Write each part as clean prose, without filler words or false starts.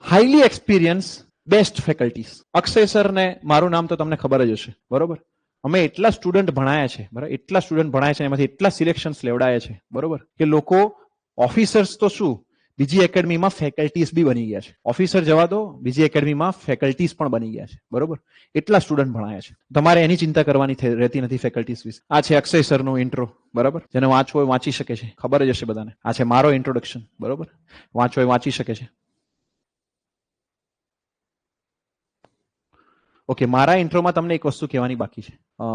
Highly experience best faculties. Akshay sir ને મારું નામ તો તમને ખબર જ હશે, બરોબર? અમે એટલા સ્ટુડન્ટ ભણાયા છે, બરાબર, એટલા સ્ટુડન્ટ ભણાયા છે, એમાંથી એટલા સિલેક્શન્સ લેવડાયા છે, બરોબર, કે લોકો ઓફિસર્સ તો શું, બીજી એકેડમીમાં ફેકલ્ટીઝ બી બની ગયા છે. ઓફિસર જવા દો, બીજી એકેડમીમાં ફેકલ્ટીઝ પણ બની ગયા છે, બરોબર. એટલા સ્ટુડન્ટ ભણાયા છે. તમારે એની ચિંતા કરવાની રહેતી નથી ફેકલ્ટીઝ વિશે. આ છે અક્ષય સરનો ઇન્ટ્રો, બરાબર, જેને વાંચવો હોય વાંચી શકે છે, ખબર જ હશે બધાને. આ છે મારો ઇન્ટ્રોડક્શન, બરોબર, વાંચવો હોય વાંચી શકે છે. ઓકે, મારા ઇન્ટ્રોમાં તમને એક વસ્તુ કહેવાની બાકી છે.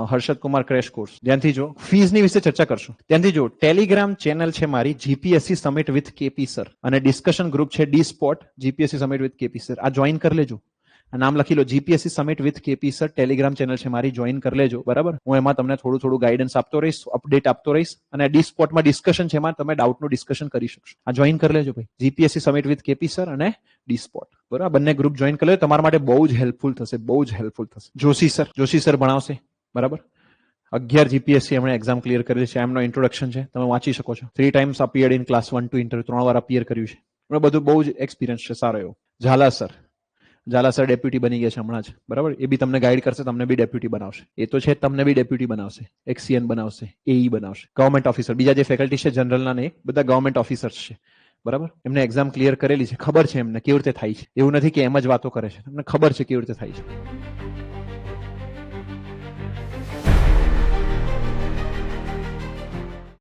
હર્ષદ કુમાર ક્રેશ કોર્સ, ધ્યાનથી જો, ફીઝની વિશે ચર્ચા કરશું. ધ્યાનથી જો, ટેલિગ્રામ ચેનલ છે મારી GPSC summit with KP sir, અને ડિસ્કશન ગ્રુપ છે the spot GPSC summit with KP sir. આ જોઈન કરી લેજો, આ નામ લખી લો, GPSC summit with KP sir Telegram channel છે મારી, જોઈન કરી લેજો, બરાબર. હું એમાં તમને થોડું ગાઈડન્સ આપતો રહીશ, અપડેટ આપતો રહીશ, અને ડી સ્પોટમાં ડિસ્કશન છે, એમાં તમે ડાઉટનું ડિસ્કશન કરી શકશો. આ જોઈન કરી લેજો ભાઈ, GPSC summit with KP sir અને ડી સ્પોટ, બરાબર. બંને ગ્રુપ જોઈન કરી લો, તમારા માટે બહુ જ હેલ્પફુલ થશે, બહુ જ હેલ્પફુલ થશે. જોશી સર ભણાવશે, બરાબર. 11 જીપીએસસી એમણે એક્ઝામ ક્લિયર કરેલી છે, એમનો ઇન્ટ્રોડક્શન છે, તમે વાંચી શકો છો. 3 times appeared in class 1 to interview, 3 વાર અપિયર કર્યું છે. બધું બહુ જ એક્સપિરિયન્સ છે, સારો એવો. ઝાલા સર ડેપ્યુટી બની ગયા છે હમણાં જ, બરાબર. એ બી તમને ગાઈડ કરશે, તમને બી ડેપ્યુટી બનાવશે. એ તો છે, તમને બી ડેપ્યુટી બનાવશે, એક્સીએન બનાવશે, એઈ બનાવશે, ગવર્મેન્ટ ઓફિસર. બીજા જે ફેકલ્ટી છે જનરલના ને બધા ગવર્મેન્ટ ઓફિસર્સ છે, બરાબર. એમને એક્ઝામ ક્લિયર કરેલી છે, ખબર છે એમને કેવી રીતે થાય છે. એવું નથી કે એમ જ વાતો કરે છે, તમને ખબર છે કેવી રીતે થાય છે.